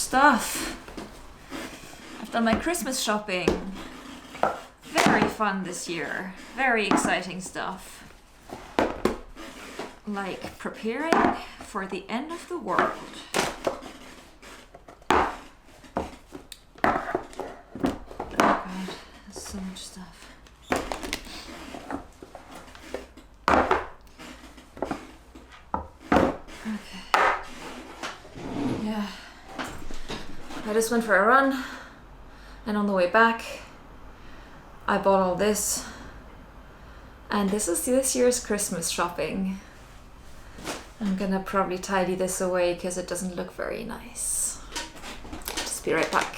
stuff. I've done my Christmas shopping. Very fun this year. Very exciting stuff. Like preparing for the end of the world. Oh god, there's so much stuff. Okay. Yeah. I just went for a run, and on the way back I bought all this, and this is this year's Christmas shopping. I'm gonna probably tidy this away because it doesn't look very nice. Just be right back.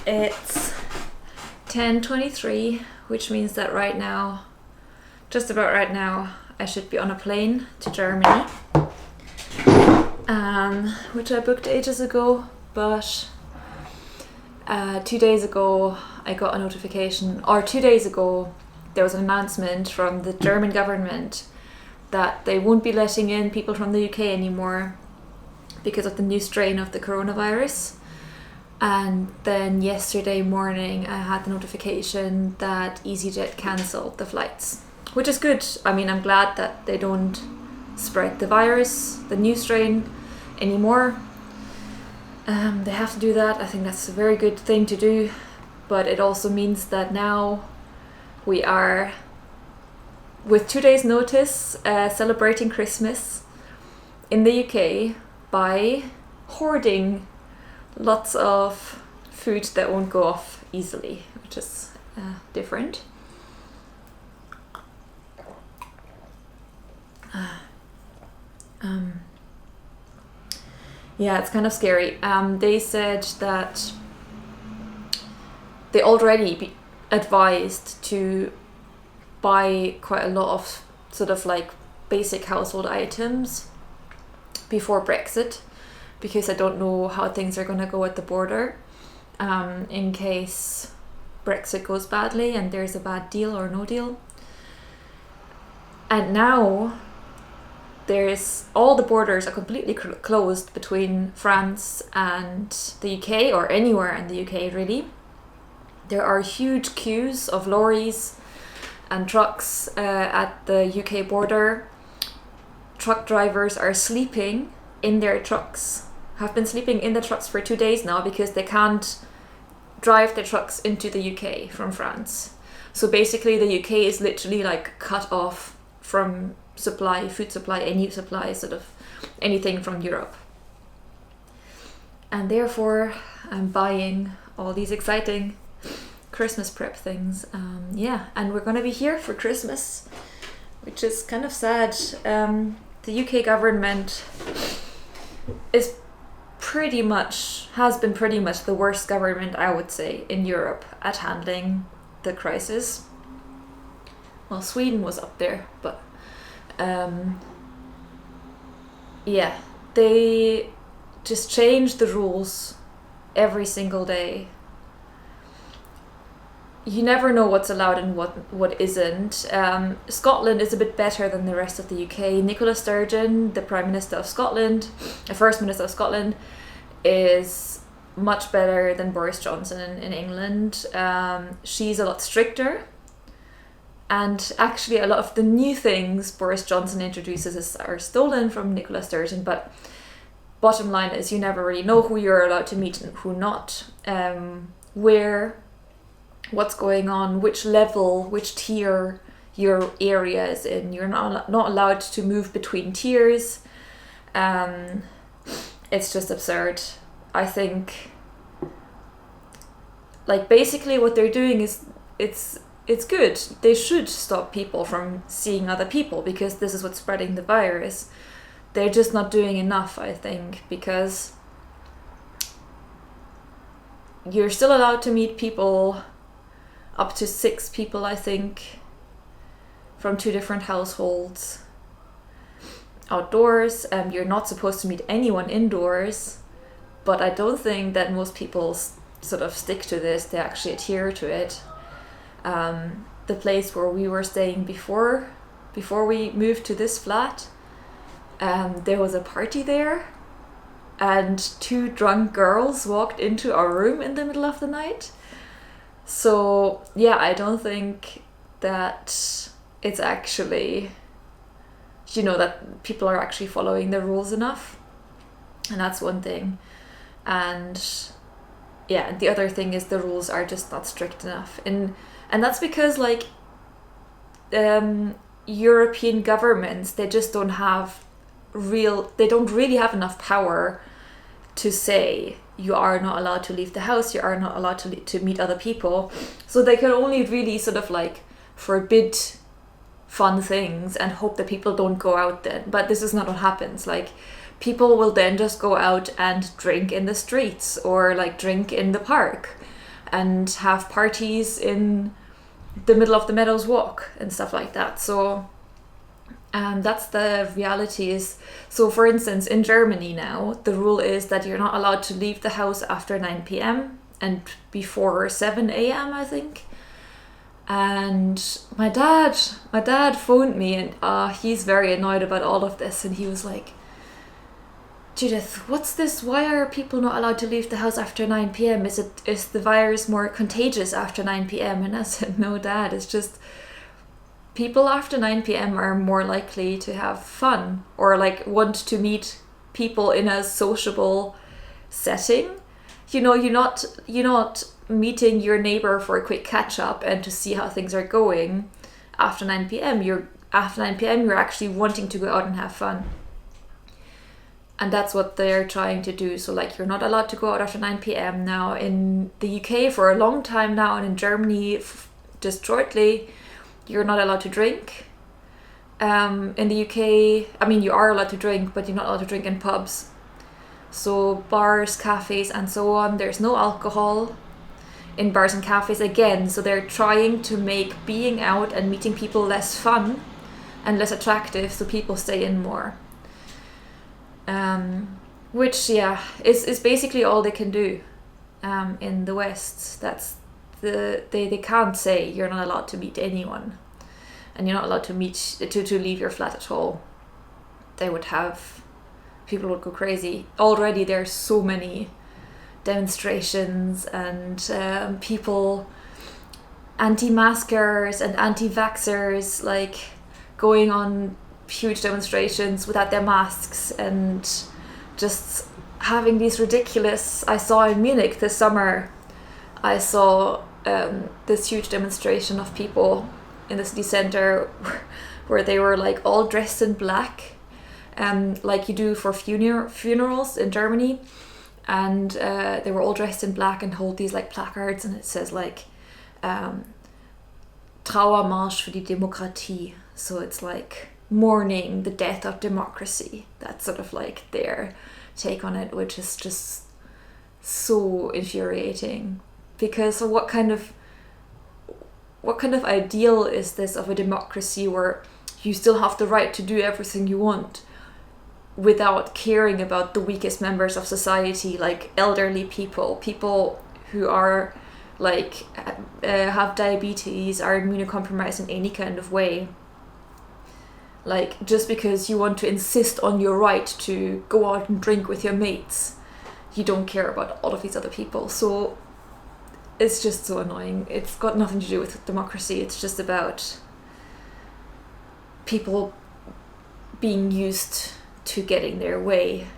It's 10:23, which means that right now, just about right now, I should be on a plane to Germany, which I booked ages ago, but 2 days ago I got a notification, or 2 days ago there was an announcement from the German government that they won't be letting in people from the UK anymore because of the new strain of the coronavirus. And then yesterday morning I had the notification that EasyJet cancelled the flights, which is good. I mean, I'm glad that they don't spread the virus, the new strain, anymore. They have to do that. I think that's a very good thing to do, but it also means that now we are, with 2 days notice, celebrating Christmas in the UK by hoarding lots of food that won't go off easily, which is different. Yeah, it's kind of scary. They said that they already advised to buy quite a lot of sort of like basic household items before Brexit, because I don't know how things are going to go at the border, in case Brexit goes badly and there's a bad deal or no deal. And now all the borders are completely closed between France and the UK, or anywhere in the UK really. There are huge queues of lorries and trucks at the UK border. Truck drivers are sleeping in their trucks, have been sleeping in the trucks for 2 days now, because they can't drive their trucks into the UK from France. So basically the UK is literally like cut off from supply, food supply, any supply, sort of anything from Europe. And therefore I'm buying all these exciting Christmas prep things. And we're gonna be here for Christmas, which is kind of sad. The UK government has been pretty much the worst government, I would say, in Europe at handling the crisis. Well, Sweden was up there, but they just change the rules every single day. You never know what's allowed and what isn't. Scotland is a bit better than the rest of the UK. Nicola Sturgeon, the Prime Minister of Scotland, the First Minister of Scotland, is much better than Boris Johnson in England. She's a lot stricter. And actually a lot of the new things Boris Johnson introduces are stolen from Nicola Sturgeon, but bottom line is you never really know who you're allowed to meet and who not. What's going on, which level, which tier your area is in. You're not allowed to move between tiers. It's just absurd. I think, like, basically what they're doing is it's good. They should stop people from seeing other people, because this is what's spreading the virus. They're just not doing enough, I think, because you're still allowed to meet people, up to 6 people, I think, from 2 different households outdoors. You're not supposed to meet anyone indoors. but I don't think that most people sort of stick to this. They actually adhere to it. The place where we were staying before we moved to this flat, there was a party there, and 2 drunk girls walked into our room in the middle of the night. So yeah, I don't think that it's actually, that people are actually following the rules enough. And that's one thing. And yeah, the other thing is the rules are just not strict enough. And that's because European governments, they just don't really have enough power to say you are not allowed to leave the house, you are not allowed to meet other people. So they can only really sort of forbid fun things and hope that people don't go out then. But this is not what happens. People will then just go out and drink in the streets or drink in the park and have parties in the middle of the Meadows Walk and stuff like that. So that's the reality is. So for instance, in Germany now, the rule is that you're not allowed to leave the house after 9 p.m. and before 7 a.m. I think. And my dad phoned me, and he's very annoyed about all of this, and he was like, Judith, what's this? Why are people not allowed to leave the house after 9 p.m? Is the virus more contagious after 9 p.m? And I said, no, Dad, it's just people after 9 p.m. are more likely to have fun or want to meet people in a sociable setting. You're not meeting your neighbor for a quick catch up and to see how things are going after 9 p.m. You're actually wanting to go out and have fun. And that's what they're trying to do. So you're not allowed to go out after 9 p.m. now in the UK for a long time now, and in Germany just shortly, you're not allowed to drink. In the UK, you are allowed to drink, but you're not allowed to drink in pubs. So bars, cafes and so on, there's no alcohol in bars and cafes again. So they're trying to make being out and meeting people less fun and less attractive, so people stay in more. Which is basically all they can do in the West. That's they can't say you're not allowed to meet anyone, and you're not allowed to leave your flat at all. People would go crazy. Already there's so many demonstrations and people, anti-maskers and anti-vaxxers, going on huge demonstrations without their masks and just having these ridiculous. I saw in Munich this summer, I saw this huge demonstration of people in the city center where they were all dressed in black, like you do for funerals in Germany, and they were all dressed in black and hold these placards, and it says Trauermarsch für die Demokratie. So it's mourning the death of democracy. That's sort of their take on it, which is just so infuriating. Because what kind of ideal is this of a democracy where you still have the right to do everything you want without caring about the weakest members of society, elderly people who are have diabetes, are immunocompromised in any kind of way. Just because you want to insist on your right to go out and drink with your mates, you don't care about all of these other people. So it's just so annoying. It's got nothing to do with democracy. It's just about people being used to getting their way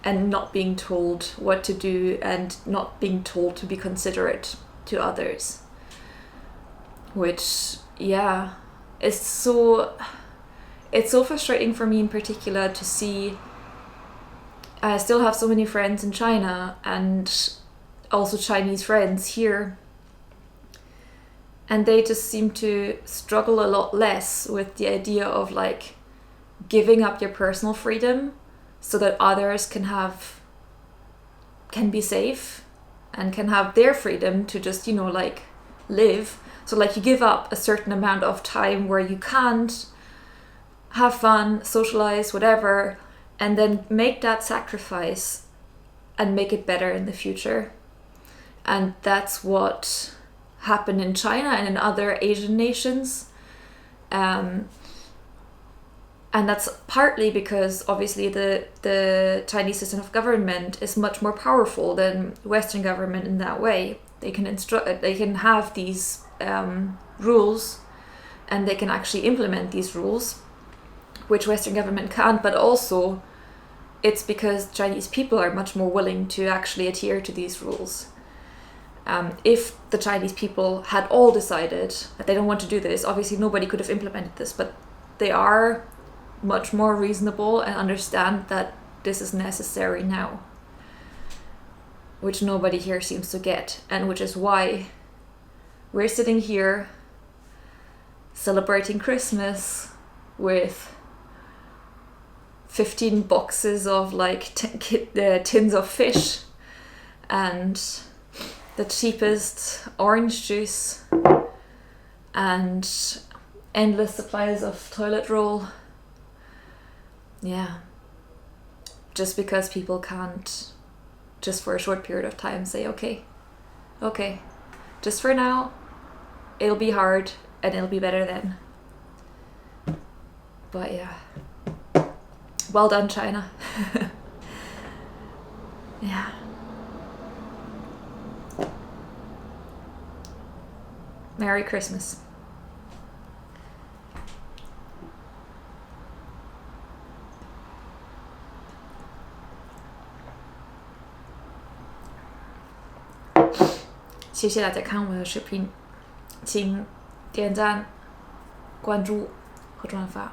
and not being told what to do and not being told to be considerate to others. Which, is so... It's so frustrating for me in particular to see. I still have so many friends in China and also Chinese friends here, and they just seem to struggle a lot less with the idea of giving up your personal freedom so that others can be safe and can have their freedom to just live. So you give up a certain amount of time where you can't have fun, socialize, whatever, and then make that sacrifice and make it better in the future. And that's what happened in China and in other Asian nations. And that's partly because obviously the Chinese system of government is much more powerful than Western government in that way. They can have these rules, and they can actually implement these rules, which Western government can't. But also, it's because Chinese people are much more willing to actually adhere to these rules. If the Chinese people had all decided that they don't want to do this, obviously nobody could have implemented this, but they are much more reasonable and understand that this is necessary now, which nobody here seems to get, and which is why we're sitting here celebrating Christmas with 15 boxes of like tins of fish and the cheapest orange juice and endless supplies of toilet roll. Yeah. Just because people can't, just for a short period of time, say, okay, just for now, it'll be hard and it'll be better then. But yeah. Well done, China. Yeah. Merry Christmas.谢谢大家看我的视频，请点赞、关注和转发。